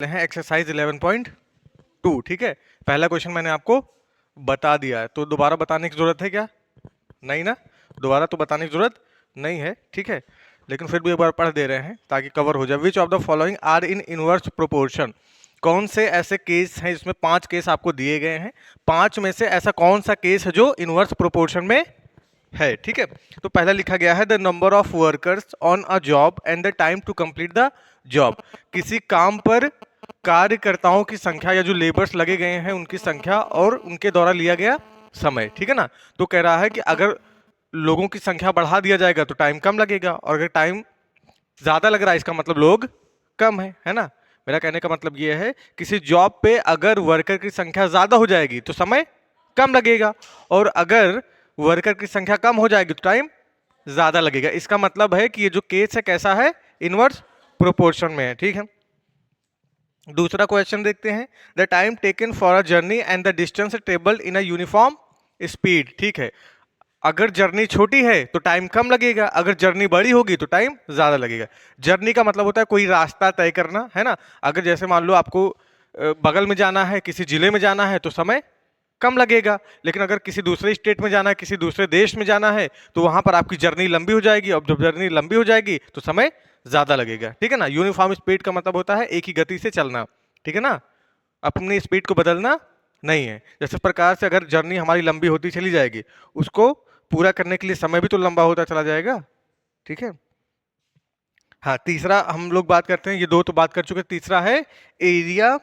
हैं एक्सरसाइज 11.2। ठीक है, पहला क्वेश्चन मैंने आपको बता दिया है, तो दोबारा बताने की जरूरत है क्या? नहीं ना, दोबारा तो बताने की जरूरत नहीं है। ठीक है, लेकिन फिर भी एक बार पढ़ दे रहे हैं ताकि कवर हो जाए। Which of the following are in inverse proportion? कौन से ऐसे केस हैं, इसमें 5 केस आपको दिए गए हैं, 5 में से ऐसा कौन सा केस है जो इनवर्स प्रोपोर्शन में है? ठीक है, तो पहला लिखा गया है the number of workers on a job and the time to complete the job. किसी काम पर कार्यकर्ताओं की संख्या या जो लेबर्स लगे गए हैं उनकी संख्या और उनके द्वारा लिया गया समय। ठीक है ना, तो कह रहा है कि अगर लोगों की संख्या बढ़ा दिया जाएगा तो टाइम कम लगेगा, और अगर टाइम ज्यादा लग रहा है इसका मतलब लोग कम है ना। मेरा कहने का मतलब यह है किसी जॉब पे अगर वर्कर की संख्या ज्यादा हो जाएगी तो समय कम लगेगा, और अगर वर्कर की संख्या कम हो जाएगी तो टाइम ज्यादा लगेगा। इसका मतलब है कि ये जो केस है कैसा है, इनवर्स प्रोपोर्शन में है। ठीक है, दूसरा क्वेश्चन देखते हैं। The time taken for a journey and the distance travelled in a uniform speed. ठीक है, अगर जर्नी छोटी है तो टाइम कम लगेगा, अगर जर्नी बड़ी होगी तो टाइम ज्यादा लगेगा। जर्नी का मतलब होता है कोई रास्ता तय करना, है ना। अगर जैसे मान लो आपको बगल में जाना है, किसी जिले में जाना है तो समय कम लगेगा, लेकिन अगर किसी दूसरे स्टेट में जाना है, किसी दूसरे देश में जाना है तो वहां पर आपकी जर्नी लंबी हो जाएगी, और जब जर्नी लंबी हो जाएगी तो समय ज्यादा लगेगा। ठीक है ना, यूनिफॉर्म स्पीड का मतलब होता है एक ही गति से चलना। ठीक है ना, अपनी स्पीड को बदलना नहीं है। जैसे प्रकार से अगर जर्नी हमारी लंबी होती चली जाएगी, उसको पूरा करने के लिए समय भी तो लंबा होता चला जाएगा। ठीक है, हाँ, तीसरा हम लोग बात करते हैं, ये दो तो बात कर चुके, तीसरा है area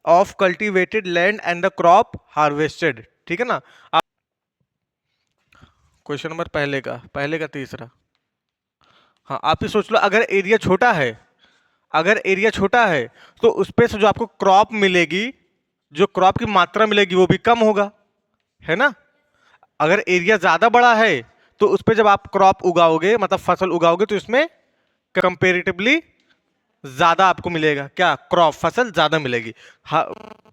of cultivated land and the crop harvested. ठीक है ना, क्वेश्चन नंबर पहले का तीसरा। हाँ, आप ही सोच लो, अगर एरिया छोटा है, अगर एरिया छोटा है तो उस पे से जो आपको क्रॉप मिलेगी, जो क्रॉप की मात्रा मिलेगी वो भी कम होगा, है ना। अगर एरिया ज्यादा बड़ा है तो उस पे जब आप क्रॉप उगाओगे, मतलब फसल उगाओगे, तो इसमें कंपेरेटिवली ज्यादा आपको मिलेगा, क्या, क्रॉप, फसल ज्यादा मिलेगी। हाँ,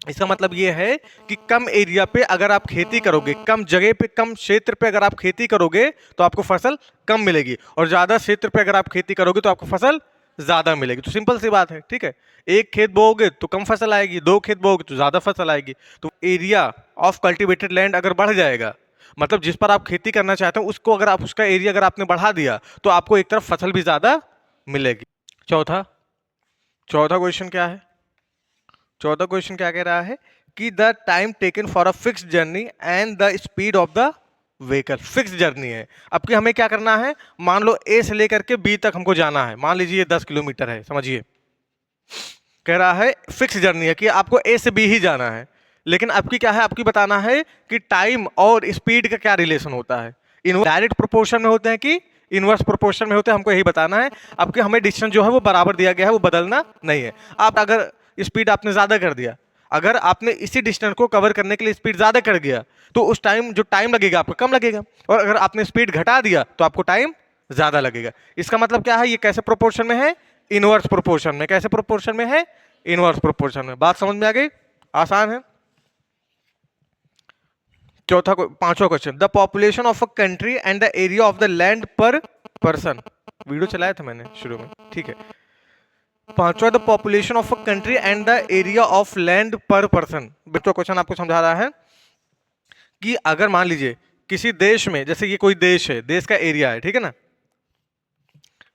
इसका मतलब ये है कि कम एरिया पे अगर आप खेती करोगे, कम जगह पे, कम क्षेत्र पे अगर आप खेती करोगे तो आपको फसल कम मिलेगी, और ज्यादा क्षेत्र पे अगर आप खेती करोगे तो आपको फसल ज्यादा मिलेगी। तो सिंपल सी बात है। ठीक है, एक खेत बोओगे तो कम फसल आएगी, दो खेत बोओगे तो ज्यादा फसल आएगी। तो एरिया ऑफ कल्टीवेटेड लैंड अगर बढ़ जाएगा, मतलब जिस पर आप खेती करना चाहते हो उसको अगर आप, उसका एरिया अगर आपने बढ़ा दिया तो आपको एक तरफ फसल भी ज्यादा मिलेगी। चौथा चौथा क्वेश्चन क्या है? चौथा क्वेश्चन क्या कह रहा है कि the time taken for a fix journey and the speed of the vehicle. Fix journey है, अब कि हमें क्या करना है, मान लो ए से लेकर के बी तक हमको जाना है, मान लीजिए 10 किलोमीटर है, समझिए। कह रहा है फिक्स जर्नी है कि आपको ए से बी ही जाना है, लेकिन आपकी क्या है, आपकी बताना है कि टाइम और स्पीड का क्या रिलेशन होता है। इन डायरेक्ट प्रोपोर्शन में होते हैं कि इनवर्स प्रोपोर्शन में होते हैं, हमको यही बताना है। आपके हमें डिस्टेंस जो है वो बराबर दिया गया है, वो बदलना नहीं है। आप अगर स्पीड आपने ज्यादा कर दिया, अगर आपने इसी डिस्टेंस को कवर करने के लिए स्पीड ज्यादा कर दिया तो उस टाइम जो टाइम लगेगा आपको कम लगेगा, और अगर आपने स्पीड घटा दिया तो आपको टाइम ज्यादा लगेगा। इसका मतलब क्या है, ये कैसे प्रोपोर्शन में है, इनवर्स प्रोपोर्शन में। कैसे प्रोपोर्शन में है, इनवर्स प्रोपोर्शन में। बात समझ में आ गई, आसान है। पांचवा question, the population of a country and the area of the land पर पर्सन। वीडियो चलाया था मैंने शुरू में। ठीक है, पांचवा, the population of a country and the area of land पर पर्सन। तो क्वेश्चन आपको समझा रहा है कि अगर मान लीजिए किसी देश में, जैसे ये कोई देश है, देश का एरिया है, ठीक है ना,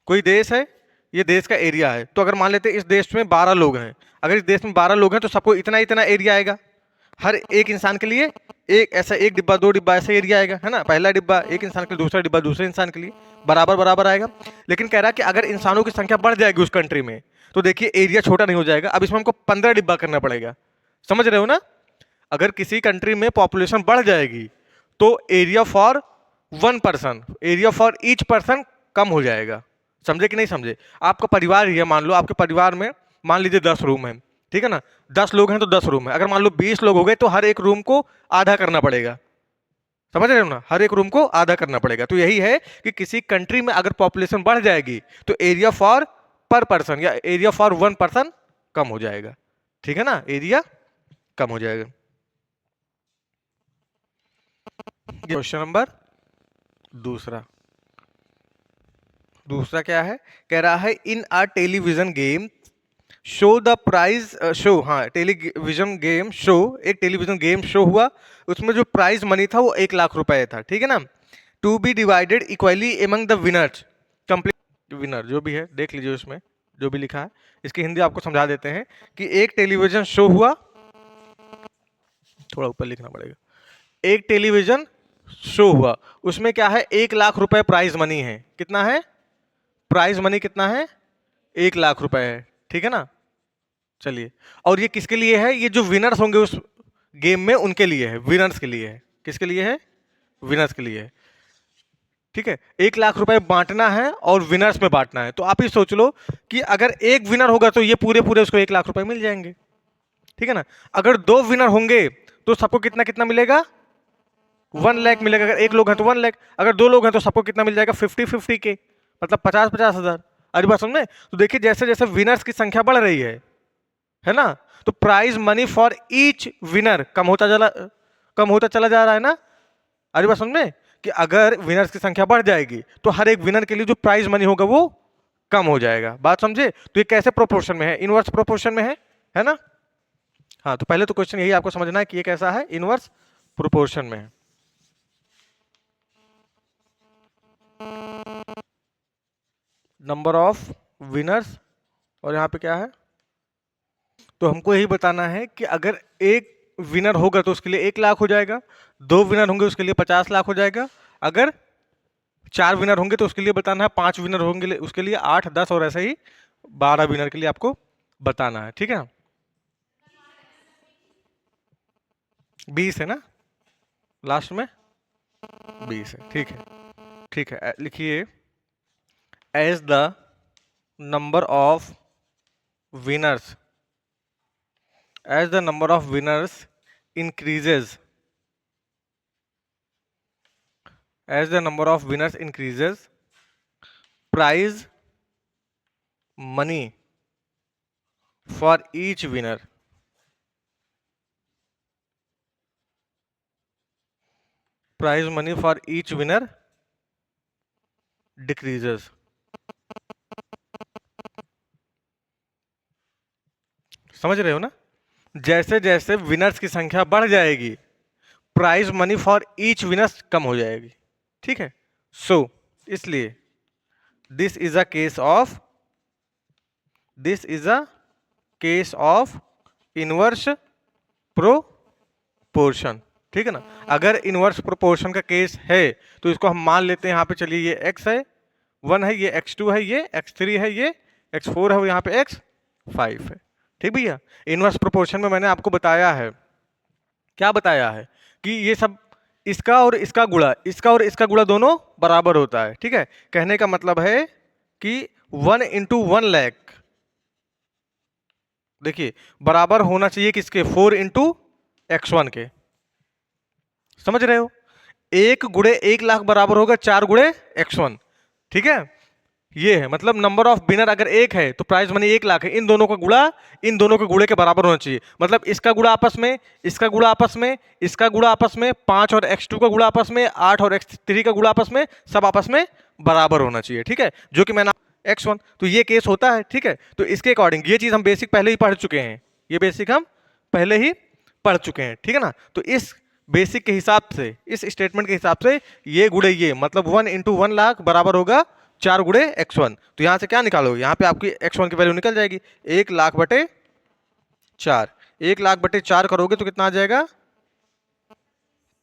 कोई देश है, ये देश का एरिया है, तो अगर मान लेते हैं इस देश में 12 लोग हैं, अगर इस देश में 12 लोग हैं तो सबको इतना इतना एरिया आएगा, हर एक इंसान के लिए एक ऐसा, एक डिब्बा, दो डिब्बा, ऐसा एरिया आएगा, है ना। पहला डिब्बा एक इंसान के लिए, दूसरा डिब्बा दूसरे इंसान के लिए, बराबर बराबर आएगा। लेकिन कह रहा है कि अगर इंसानों की संख्या बढ़ जाएगी उस कंट्री में तो देखिए एरिया छोटा नहीं हो जाएगा, अब इसमें हमको 15 डिब्बा करना पड़ेगा। समझ रहे हो ना, अगर किसी कंट्री में पॉपुलेशन बढ़ जाएगी तो area for one person, area for each person कम हो जाएगा। समझे कि नहीं समझे? आपका परिवार ही है, मान लो आपके परिवार में मान लीजिए 10 रूम है, ठीक है ना, 10 लोग हैं तो 10 रूम है, अगर मान लो 20 लोग हो गए तो हर एक रूम को आधा करना पड़ेगा। समझ रहे हो ना, हर एक रूम को आधा करना पड़ेगा। तो यही है कि किसी कंट्री में अगर पॉपुलेशन बढ़ जाएगी तो एरिया फॉर पर पर्सन या एरिया फॉर वन पर्सन कम हो जाएगा। ठीक है ना, एरिया कम हो जाएगा। क्वेश्चन नंबर दूसरा। दूसरा क्या है, कह रहा है in a television game show the prize show, हाँ टेलीविजन गेम शो, एक टेलीविजन गेम शो हुआ, उसमें जो प्राइज मनी था वो 1 लाख रुपए था, ठीक है ना। To be divided equally among the winners, complete winner जो भी है देख लीजिए उसमें जो भी लिखा है, इसकी हिंदी आपको समझा देते हैं कि एक टेलीविजन शो हुआ, थोड़ा ऊपर लिखना पड़ेगा, एक टेलीविजन शो हुआ, उसमें क्या है 1 लाख रुपए प्राइज मनी है, कितना है प्राइज मनी, कितना है 1 लाख रुपए है, ठीक है ना। चलिए, और ये किसके लिए है, ये जो विनर्स होंगे उस गेम में उनके लिए है, विनर्स के लिए है, किसके लिए है, विनर्स के लिए है, ठीक है। 1 लाख रुपए बांटना है और विनर्स में बांटना है, तो आप ही सोच लो कि अगर एक विनर होगा तो ये पूरे पूरे उसको 1 लाख रुपए मिल जाएंगे, ठीक है ना। अगर दो विनर होंगे तो सबको कितना कितना मिलेगा, 1 लाख मिलेगा, अगर एक लोग हैं तो 1 लाख, अगर दो लोग हैं तो सबको कितना मिल जाएगा, 50-50 के, मतलब 50-50 हजार। अरे बात समझ में, तो देखिए जैसे जैसे विनर्स की संख्या बढ़ रही है ना, तो prize money for each winner कम होता चला जा रहा है ना। अरे बात समझ में कि अगर विनर्स की संख्या बढ़ जाएगी तो हर एक विनर के लिए जो प्राइज मनी होगा वो कम हो जाएगा, बात समझे। तो ये कैसे प्रोपोर्शन में है, इनवर्स प्रोपोर्शन में है ना। हाँ, तो पहले तो क्वेश्चन यही आपको समझना है कि ये कैसा है, इनवर्स प्रोपोर्शन में है। नंबर ऑफ विनर्स, और यहां पे क्या है, तो हमको यही बताना है कि अगर एक विनर होगा तो उसके लिए 1 लाख हो जाएगा, दो विनर होंगे उसके लिए 50 लाख हो जाएगा, अगर 4 विनर होंगे तो उसके लिए बताना है, 5 विनर होंगे उसके लिए 8, 10 और ऐसे ही 12 विनर के लिए आपको बताना है, ठीक है ना। 20 है ना, लास्ट में 20 है, ठीक है, ठीक है। लिखिए, as the number of winners, as the number of winners increases, as the number of winners increases, prize money for each winner, prize money for each winner decreases। समझ रहे हो ना, जैसे जैसे विनर्स की संख्या बढ़ जाएगी prize money for each winners कम हो जाएगी, ठीक है। सो इसलिए this is a case of, this is a case of inverse proportion, ठीक है ना। अगर इनवर्स प्रोपोर्शन का केस है तो इसको हम मान लेते हैं, यहाँ पे चलिए ये x है 1 है, ये x2 है, ये x3 है, ये x4 है, यहाँ पे x5 है, ठीक भैया। इनवर्स प्रोपोर्शन में मैंने आपको बताया है, क्या बताया है कि ये सब इसका और इसका गुणा, इसका और इसका गुणा दोनों बराबर होता है, ठीक है। कहने का मतलब है कि 1 × 1 लाख, देखिए बराबर होना चाहिए किसके, 4 × x1 के, समझ रहे हो। 1 × 1 लाख बराबर होगा 4 × x1, ठीक है। ये है मतलब नंबर ऑफ विनर अगर 1 है तो प्राइज मनी 1 लाख है, इन दोनों का गुणा इन दोनों के गुणे के बराबर होना चाहिए, मतलब इसका गुणा आपस में, इसका गुणा आपस में, इसका गुणा आपस में, 5 और x2 का गुणा आपस में, 8 और x3 का गुणा आपस में, सब आपस में बराबर होना चाहिए, ठीक है, जो कि मैंने x1, तो ये केस होता है, ठीक है। तो इसके अकॉर्डिंग ये चीज हम बेसिक पहले ही पढ़ चुके हैं, ये बेसिक हम पहले ही पढ़ चुके हैं, ठीक है ना। तो इस बेसिक के हिसाब से, इस स्टेटमेंट के हिसाब से ये गुणे ये, मतलब 1 × 1 लाख बराबर होगा 4 × x1, तो यहां से क्या निकालोगे, यहां पे आपकी x1 की वैल्यू निकल जाएगी 1 लाख/4, 1 लाख/4 करोगे तो कितना आ जाएगा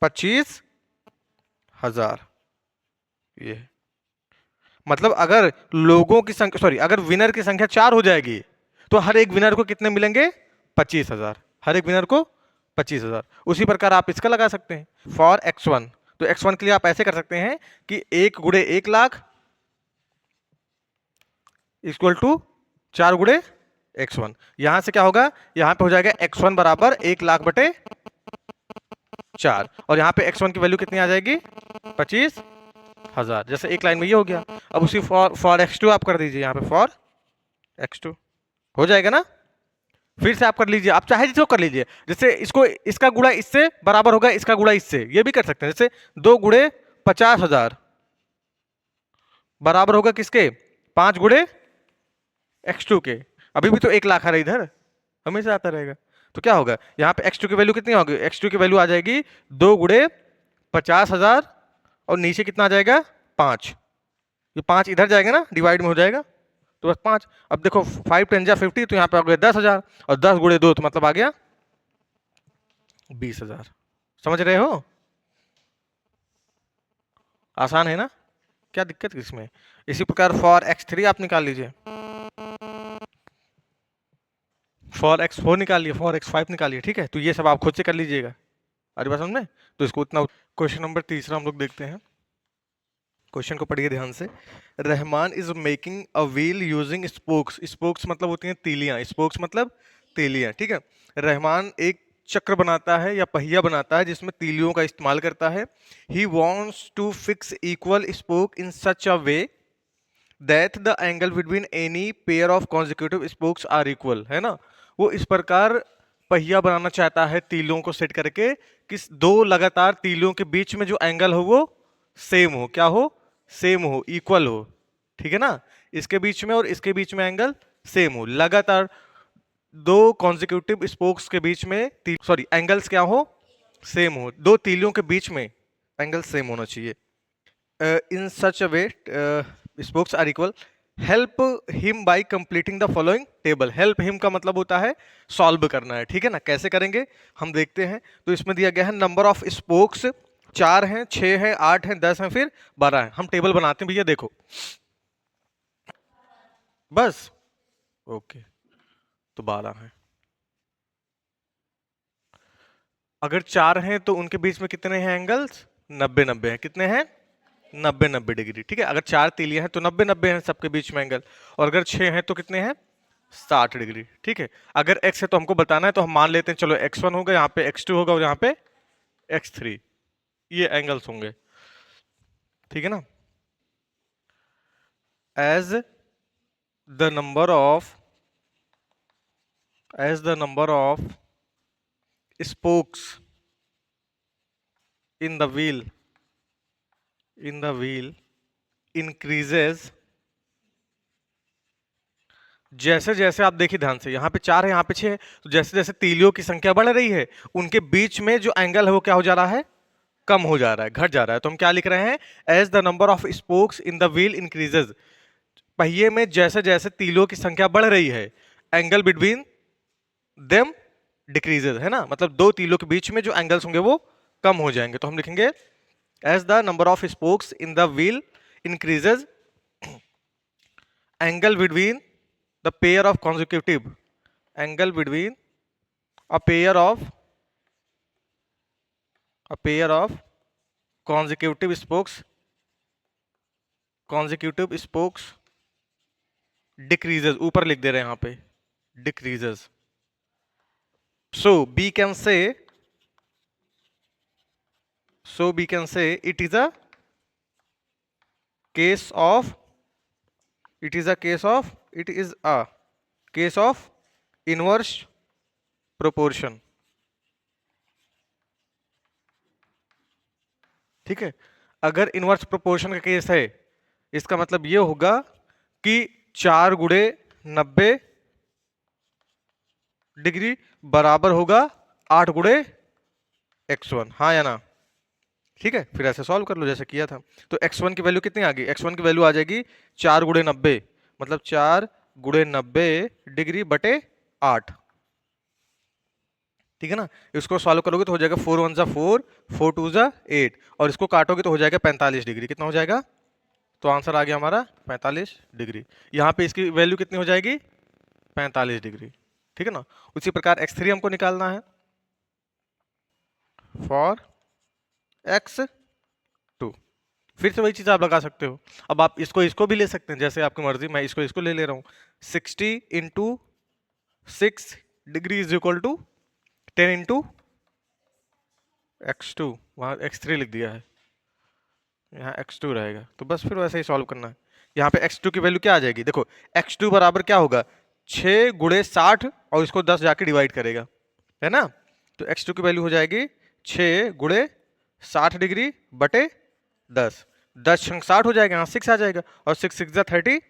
25,000। ये मतलब अगर लोगों की संख्या, सॉरी अगर विनर की संख्या 4 हो जाएगी तो हर एक विनर को कितने मिलेंगे, 25,000, हर एक विनर को 25,000। उसी प्रकार आप इसका लगा सकते हैं फॉर x1, तो x1 के लिए आप ऐसे कर सकते हैं कि 1 × 1 लाख इक्वल टू 4 × x1, यहां से क्या होगा, यहां पे हो जाएगा x1 बराबर 1 लाख/4, और यहां पे x1 की वैल्यू कितनी आ जाएगी 25,000, जैसे एक लाइन में ये हो गया। अब उसी फॉर x2 आप कर दीजिए, यहाँ पे फॉर x2 हो जाएगा ना, फिर से आप कर लीजिए, आप चाहे जिसको कर लीजिए, जैसे इसको इसका गुणा इससे बराबर होगा, इसका गुणा इससे, ये भी कर सकते हैं, जैसे 2 × 50,000 बराबर होगा किसके, 5 × x2 के, अभी भी तो 1 लाख आ रहा है इधर, हमेशा आता रहेगा। तो क्या होगा यहाँ पे x2 की वैल्यू कितनी होगी, x2 की वैल्यू आ जाएगी 2 × 50,000 और नीचे कितना आ जाएगा 5। ये 5 इधर जाएगा ना, डिवाइड में हो जाएगा तो बस 5। अब देखो 5 × 10 = 50, तो यहाँ पे आ गया 10,000 और 10 × 2 तो मतलब आ गया 20,000। समझ रहे हो, आसान है ना, क्या दिक्कत इसमें। इसी प्रकार फॉर x3 आप निकाल लीजिए, फॉर x4 निकालिए, फॉर x5 निकालिए, ठीक है। तो ये सब आप खुद से कर लीजिएगा, अरे बात समझ में। तो इसको इतना। क्वेश्चन नंबर तीसरा हम लोग देखते हैं, क्वेश्चन को पढ़िए ध्यान से। Rahman is making a wheel using spokes, spokes मतलब होती हैं तीलियां, स्पोक्स मतलब तीलियां, ठीक है। रहमान एक चक्र बनाता है या पहिया बनाता है जिसमें तीलियों का इस्तेमाल करता है। He wants to fix equal spoke in such a way that the angle between any pair of consecutive spokes are equal, है ना। वो इस प्रकार पहिया बनाना चाहता है तीलियों को सेट करके कि दो लगातार तीलियों के बीच में जो एंगल हो वो सेम हो, क्या हो, सेम हो, इक्वल हो, ठीक है ना। इसके बीच में और इसके बीच में एंगल सेम हो, लगातार दो कॉन्जिक्यूटिव स्पोक्स के बीच में सॉरी एंगल्स क्या हो, सेम हो, दो तीलियों के बीच में एंगल सेम होना चाहिए। In such a way spokes are equal, help him by completing the following table. Help him का मतलब होता है सॉल्व करना है, ठीक है ना। कैसे करेंगे हम देखते हैं। तो इसमें दिया गया है नंबर ऑफ स्पोक्स 4 हैं, 6 हैं, 8 हैं, 10 हैं, फिर 12 हैं। हम टेबल बनाते हैं भैया, देखो बस, ओके। तो 12 हैं, अगर 4 हैं तो उनके बीच में कितने हैं एंगल्स, 90-90 हैं। कितने हैं, 90-90 डिग्री, ठीक है। अगर 4 तीलियां हैं तो 90-90 हैं सबके बीच में एंगल, और अगर 6 हैं तो कितने हैं, 60 डिग्री, ठीक है। अगर x है तो हमको बताना है, तो हम मान लेते हैं चलो x1 होगा, यहाँ पे x2 होगा और यहाँ पे x3, ये एंगल्स होंगे, ठीक है ना। As the number of spokes in the wheel increases, जैसे जैसे आप देखिए ध्यान से, यहाँ पे 4 है, यहाँ पे 6 है, तो जैसे जैसे तीलियों की संख्या बढ़ रही है उनके बीच में जो एंगल है वो क्या हो जा रहा है, कम हो जा रहा है, घट जा रहा है। तो हम क्या लिख रहे हैं, as the number of spokes in the wheel increases, पहिए में जैसे जैसे तीलियों की संख्या बढ़ रही है एंगल बिटवीन देम डिक्रीजेज, है ना। मतलब दो तीलों के बीच में जो एंगल्स होंगे वो कम हो जाएंगे। तो हम लिखेंगे as the number of spokes in the wheel increases, angle between the pair of consecutive, angle between a pair of consecutive spokes decreases, ऊपर लिख दे रहे हैं यहाँ पे decreases, so we can say it is a case of inverse proportion, ठीक है। अगर inverse proportion का केस है, इसका मतलब ये होगा कि 4 × 90 डिग्री बराबर होगा 8 × x1, हाँ या ना, ठीक है। फिर ऐसे सॉल्व कर लो जैसे किया था। तो x1 की वैल्यू कितनी आ गई, x1 की वैल्यू आ जाएगी 4 × 90, मतलब 4 × 90 डिग्री बटे 8, ठीक है ना। इसको सॉल्व करोगे तो हो जाएगा 4 1 4, 4 2 8, और इसको काटोगे तो हो जाएगा 45 डिग्री। कितना हो जाएगा, तो आंसर आ गया हमारा 45 डिग्री। यहाँ पे इसकी वैल्यू कितनी हो जाएगी, 45 डिग्री, ठीक है ना। उसी प्रकार x3 हमको निकालना है, फॉर x2 फिर से वही चीज आप लगा सकते हो। अब आप इसको भी ले सकते हैं, जैसे आपकी मर्जी, मैं इसको ले ले रहा हूँ। 60 × 6 degree is equal to 10 × x2, वहाँ x3 लिख दिया है, यहाँ x2 रहेगा, तो बस फिर वैसे ही सॉल्व करना है। यहाँ पे x2 की वैल्यू क्या आ जाएगी, देखो x2 बराबर क्या होगा, 6 × 60 और इसको 10 जाके डिवाइड करेगा, है ना। तो x2 की वैल्यू हो जाएगी 6 × 60 डिग्री बटे 10, 10 × 60 हो जाएगा, यहाँ 6 आ जाएगा, और 6 6 30,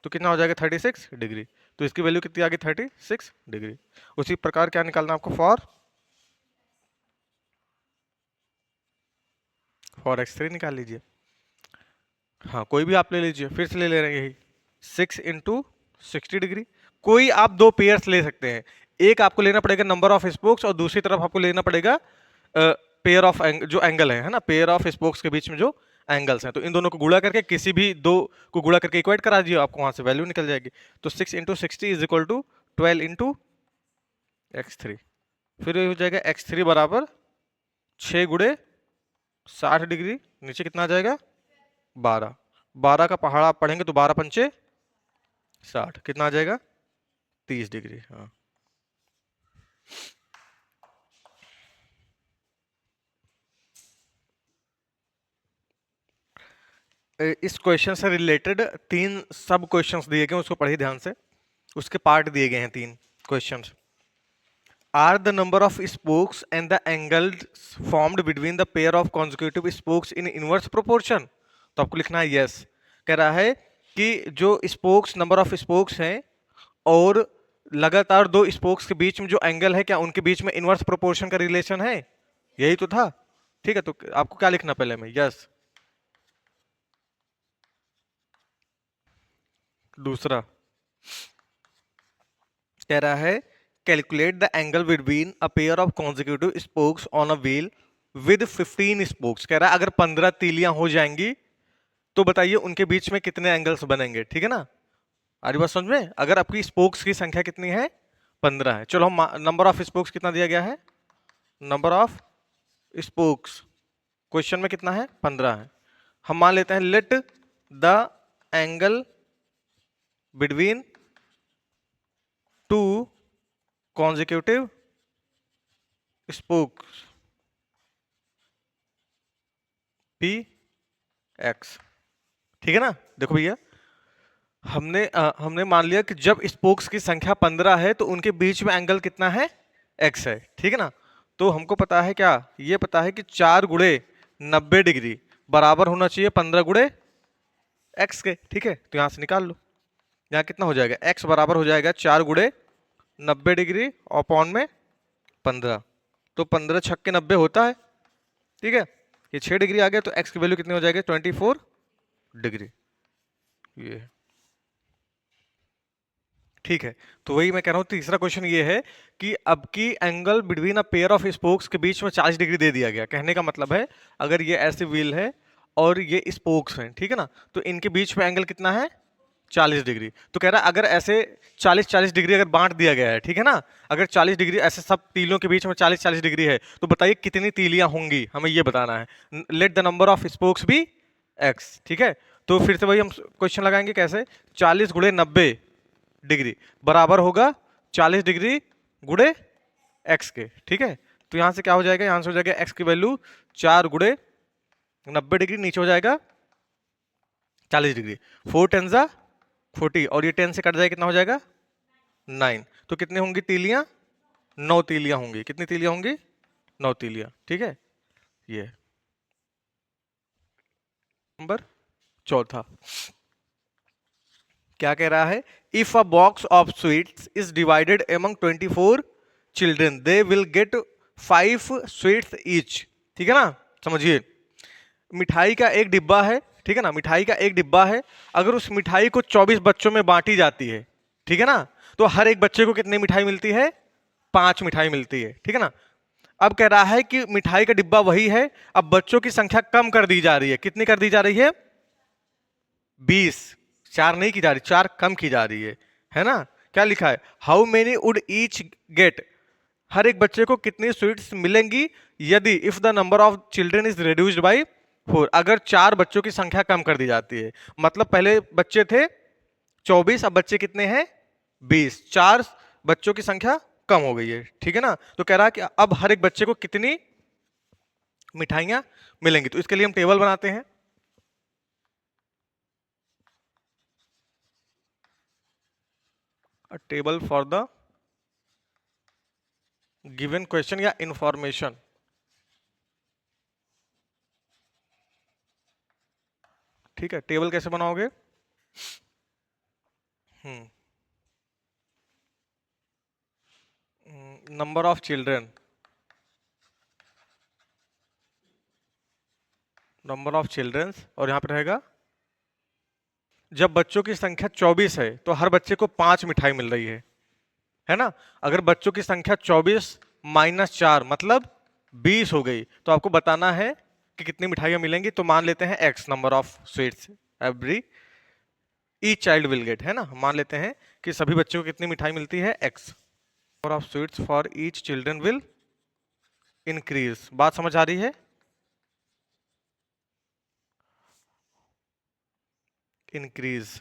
तो कितना हो जाएगा 36 डिग्री। तो इसकी वैल्यू कितनी आ गई 36 डिग्री। उसी प्रकार क्या निकालना आपको, फॉर x3 निकाल लीजिए। हाँ कोई भी आप ले लीजिए, फिर से ले ले रहे हैं यही 6 × 60 डिग्री। कोई आप दो पेयर्स ले सकते हैं, एक आपको लेना पड़ेगा नंबर ऑफ स्पोक्स और दूसरी तरफ आपको लेना पड़ेगा पेयर ऑफ जो एंगल है ना, पेयर ऑफ स्पोक्स के बीच में जो एंगल्स हैं, तो इन दोनों को गुणा करके किसी भी दो को गुणा करके इक्वेट करा दीजिए, आपको वहां से वैल्यू निकल जाएगी। तो 6 × 60 इज इक्वल टू 12 × x3। फिर ये हो जाएगा x3 बराबर 6 × 60 डिग्री, नीचे कितना आ जाएगा 12। 12 का पहाड़ा आप पढ़ेंगे तो 12 पंचे 60, कितना आ जाएगा 30 डिग्री। हाँ इस क्वेश्चन से रिलेटेड 3 सब क्वेश्चंस दिए गए, उसको पढ़िए ध्यान से। उसके पार्ट दिए गए हैं 3 questions. Are the number of spokes and the angles formed between the pair of consecutive spokes in inverse proportion. तो आपको लिखना है यस। कह रहा है कि जो स्पोक्स, नंबर ऑफ स्पोक्स हैं और लगातार दो स्पोक्स के बीच में जो एंगल है, क्या उनके बीच में इनवर्स प्रोपोर्शन का रिलेशन है? यही तो था। ठीक है, तो आपको क्या लिखना पहले में, यस। दूसरा कह रहा है calculate the angle between a pair of consecutive spokes on a wheel with 15 spokes. कह रहा है अगर 15 तीलियां हो जाएंगी तो बताइए उनके बीच में कितने एंगल्स बनेंगे। ठीक है ना, आ रही बात समझ में? अगर आपकी स्पोक्स की संख्या कितनी है, 15 है। चलो हम नंबर ऑफ स्पोक्स कितना दिया गया है, नंबर ऑफ स्पोक्स क्वेश्चन में कितना है, 15 है। हम मान लेते हैं let the angle between two consecutive spokes P x. ठीक है ना, देखो भैया हमने मान लिया कि जब स्पोक्स की संख्या 15 है तो उनके बीच में एंगल कितना है, x है। ठीक है ना, तो हमको पता है क्या, ये पता है कि 4 गुणे 90 डिग्री बराबर होना चाहिए 15 गुणे x के। ठीक है, तो यहां से निकाल लो, यहाँ कितना हो जाएगा, x बराबर हो जाएगा 4 गुणे 90 डिग्री अपॉन में 15। तो 15 छक्के 90 होता है। ठीक है, ये 6 डिग्री आ गया, तो x की वैल्यू कितनी हो जाएगी, 24 डिग्री। ये ठीक है, तो वही मैं कह रहा हूं। तीसरा क्वेश्चन ये है कि अब की angle between a pair of spokes के बीच में 40 डिग्री दे दिया गया। कहने का मतलब है अगर ये ऐसी व्हील है और ये स्पोक्स हैं, ठीक है ना, तो इनके बीच में एंगल कितना है, 40 डिग्री। तो कह रहा है अगर ऐसे 40-40 डिग्री अगर बांट दिया गया है, ठीक है ना, अगर 40 डिग्री ऐसे सब तीलियों के बीच में 40-40 डिग्री है, तो बताइए कितनी तीलियां होंगी, हमें ये बताना है। Let the number of spokes be x. ठीक है, तो फिर से वही हम क्वेश्चन लगाएंगे, कैसे, 40 गुणे 90 डिग्री बराबर होगा 40 डिग्री गुणे एक्स के। ठीक है, तो यहां से क्या हो जाएगा, यहां से हो जाएगा एक्स की वैल्यू 4 गुणे 90 डिग्री, नीचे हो जाएगा 40 डिग्री। 4 टेन जा 40 और ये 10 से कट जाएगा, कितना हो जाएगा 9। तो कितनी होंगी तीलियां, 9 तीलियां होंगी। कितनी तीलियां होंगी, 9 तीलियां। ठीक है, ये नंबर चौथा क्या कह रहा है, if a box of sweets is divided among 24 children they will get 5 sweets each. ठीक है ना, समझिए, मिठाई का एक डिब्बा है। ठीक है ना, मिठाई का एक डिब्बा है, अगर उस मिठाई को 24 बच्चों में बांटी जाती है, ठीक है ना, तो हर एक बच्चे को कितनी मिठाई मिलती है, 5 मिठाई मिलती है। ठीक है ना, अब कह रहा है कि मिठाई का डिब्बा वही है, अब बच्चों की संख्या कम कर दी जा रही है। कितनी कर दी जा रही है, 20। 4 नहीं की जा रही, 4 कम की जा रही है ना। क्या लिखा है, how many would each get, हर एक बच्चे को कितनी स्वीट्स मिलेंगी यदि, if the number of children is reduced by 4, अगर 4 बच्चों की संख्या कम कर दी जाती है। मतलब पहले बच्चे थे 24, अब बच्चे कितने हैं 20, 4 बच्चों की संख्या कम हो गई है। ठीक है ना, तो कह रहा है कि अब हर एक बच्चे को कितनी मिठाइयां मिलेंगी। तो इसके लिए हम टेबल बनाते हैं, table for the given question या इंफॉर्मेशन। ठीक है, टेबल कैसे बनाओगे, number of children, number of childrens, और यहाँ पे रहेगा जब बच्चों की संख्या 24 है तो हर बच्चे को 5 मिठाई मिल रही है ना। अगर बच्चों की संख्या 24 माइनस 4 मतलब 20 हो गई, तो आपको बताना है कि कितनी मिठाइयां मिलेंगी। तो मान लेते हैं x number of sweets every each child will get, है ना। मान लेते हैं कि सभी बच्चों को कितनी मिठाई मिलती है, x number of sweets for each children will increase. बात समझ आ रही है? Increase.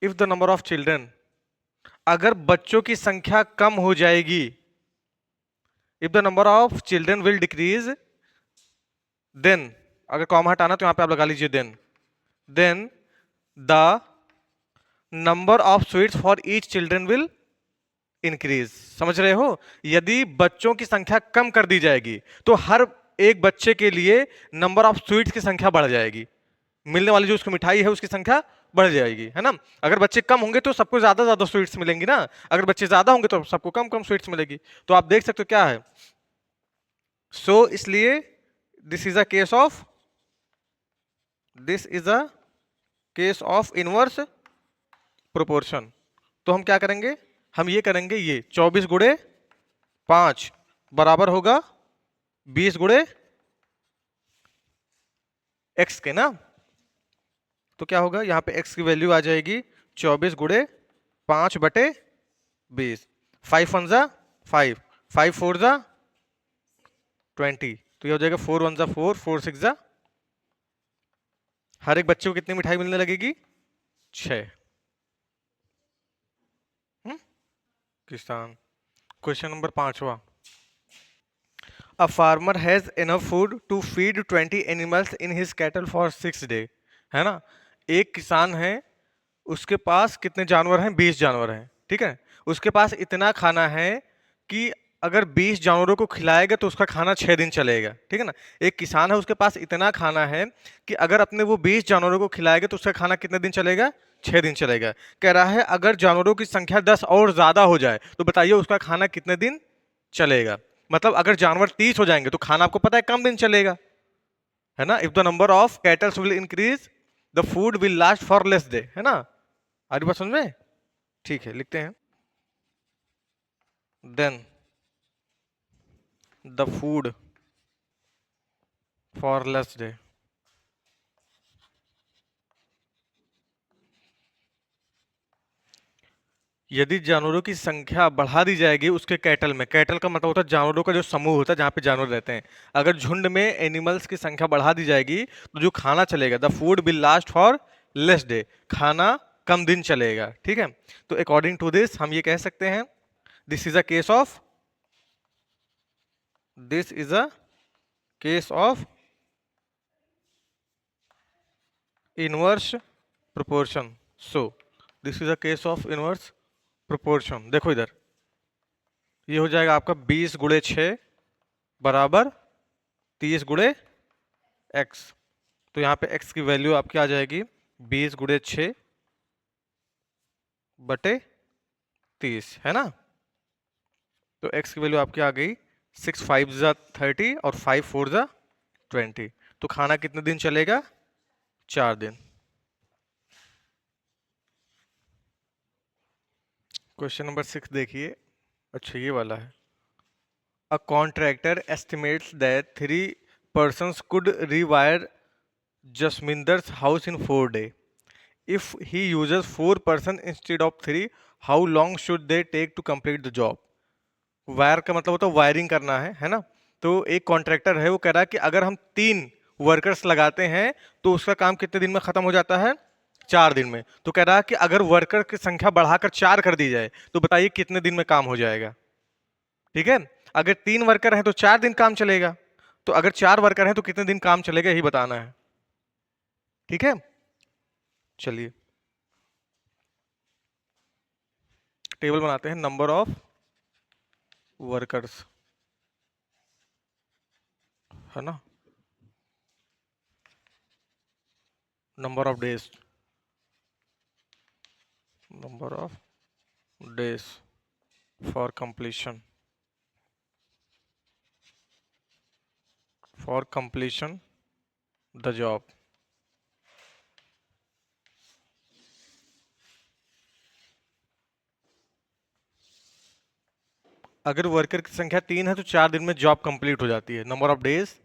If the number of children, अगर बच्चों की संख्या कम हो जाएगी, if the number of children will decrease, then, अगर कॉमा हटाना तो यहां पे आप लगा लीजिए then the number of sweets for each children will increase. समझ रहे हो? यदि बच्चों की संख्या कम कर दी जाएगी तो हर एक बच्चे के लिए नंबर ऑफ स्वीट्स की संख्या बढ़ जाएगी, मिलने वाली जो उसकी मिठाई है उसकी संख्या बढ़ जाएगी, है ना। अगर बच्चे कम होंगे तो सबको ज्यादा ज्यादा स्वीट्स मिलेंगी ना, अगर बच्चे ज्यादा होंगे तो सबको कम कम स्वीट्स मिलेगी। तो आप देख सकते हो क्या है, इसलिए this is a case of, this is a case of inverse proportion. तो हम क्या करेंगे, हम ये करेंगे, ये 24 गुणे 5 बराबर होगा 20 गुणे x के ना। तो क्या होगा, यहां पे x की वैल्यू आ जाएगी 24 गुणे 5 बटे 20। 5 वन जा 5, 5 फोर जा 20, तो ये हो जाएगा 4 वन जा 4, 4 सिक्स जा, हर एक बच्चे को कितनी मिठाई मिलने लगेगी, 6। किसान। क्वेश्चन नंबर 5वां, a farmer has enough food to feed 20 animals in his cattle for 6 day, है ना। एक किसान है, उसके पास कितने जानवर हैं, 20 जानवर हैं, ठीक है। उसके पास इतना खाना है कि अगर 20 जानवरों को खिलाएगा तो उसका खाना 6 दिन चलेगा, ठीक है ना। एक किसान है, उसके पास इतना खाना है कि अगर अपने वो 20 जानवरों को खिलाएगा तो उसका खाना कितने दिन चलेगा, 6 दिन चलेगा। कह रहा है अगर जानवरों की संख्या 10 और ज्यादा हो जाए तो बताइए उसका खाना कितने दिन चलेगा। मतलब अगर जानवर 30 हो जाएंगे तो खाना आपको पता है कम दिन चलेगा, है ना। If the number of kettles will increase the food will last for less day, है ना। आरी बात समझ में? ठीक है, लिखते हैं, then the food for less day. यदि जानवरों की संख्या बढ़ा दी जाएगी उसके कैटल में, कैटल का मतलब होता है जानवरों का जो समूह होता है जहां पे जानवर रहते हैं, अगर झुंड में एनिमल्स की संख्या बढ़ा दी जाएगी तो जो खाना चलेगा, the food will last for less day, खाना कम दिन चलेगा, ठीक है। तो अकॉर्डिंग टू दिस हम ये कह सकते हैं, this is a case of, this is a case of inverse proportion. So this is a case of inverse proportion. देखो इधर, ये हो जाएगा आपका 20 गुणे 6 बराबर 30 गुणे x। तो यहाँ पे x की वैल्यू आपकी आ जाएगी 20 गुणे 6 बटे 30, है ना। तो x की वैल्यू आपकी आ गई 6 5 जा 30 और 5 4 जा 20। तो खाना कितने दिन चलेगा, 4 दिन। क्वेश्चन नंबर 6 देखिए, अच्छा ये वाला है, a contractor estimates that 3 persons could rewire Jasminder's house in 4 days. If he uses 4 person instead of 3, how long should they take to complete the job? Wire का मतलब होता है वायरिंग करना है ना। तो एक कॉन्ट्रैक्टर है, वो कह रहा है कि अगर हम 3 वर्कर्स लगाते हैं तो उसका काम कितने दिन में खत्म हो जाता है, 4 दिन में। तो कह रहा है कि अगर वर्कर की संख्या बढ़ाकर 4 कर दी जाए तो बताइए कितने दिन में काम हो जाएगा, ठीक है। अगर 3 वर्कर हैं तो 4 दिन काम चलेगा, तो अगर 4 वर्कर हैं तो कितने दिन काम चलेगा यही बताना है, ठीक है। चलिए टेबल बनाते हैं, नंबर ऑफ वर्कर्स, है ना, number of days, number of days for completion the job. अगर वर्कर की संख्या 3 है तो 4 दिन में जॉब कंप्लीट हो जाती है, नंबर ऑफ डेज,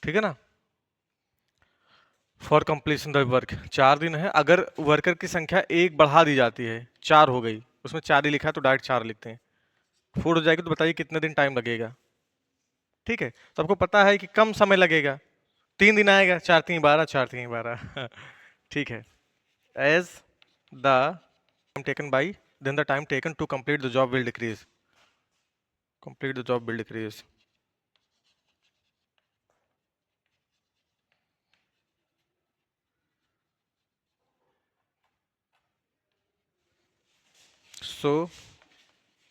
ठीक है ना, फॉर कंप्लीशन द वर्क 4 दिन है। अगर वर्कर की संख्या 1 बढ़ा दी जाती है, 4 हो गई, उसमें 4 ही लिखा है तो डायरेक्ट 4 लिखते हैं, 4 हो जाएगी तो बताइए कितने दिन टाइम लगेगा। ठीक है, तो आपको पता है कि कम समय लगेगा, 3 दिन आएगा, 4 3 12, 4 3 12 ठीक है। As the time taken by, then the time taken to complete the job will decrease, complete the job will decrease. So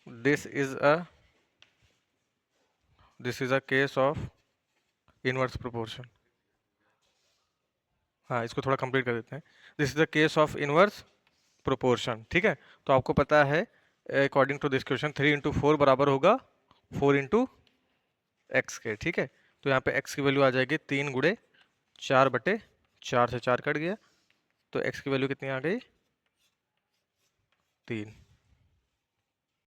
this is a case of inverse proportion. हाँ, इसको थोड़ा कंप्लीट कर देते हैं। This is the case of inverse proportion, ठीक है। तो आपको पता है according to this question 3 into 4 बराबर होगा 4 इंटू एक्स के, ठीक है। तो यहाँ पे एक्स की वैल्यू आ जाएगी 3 गुणे 4 बटे 4 से 4 कट गया, तो एक्स की वैल्यू कितनी आ गई 3।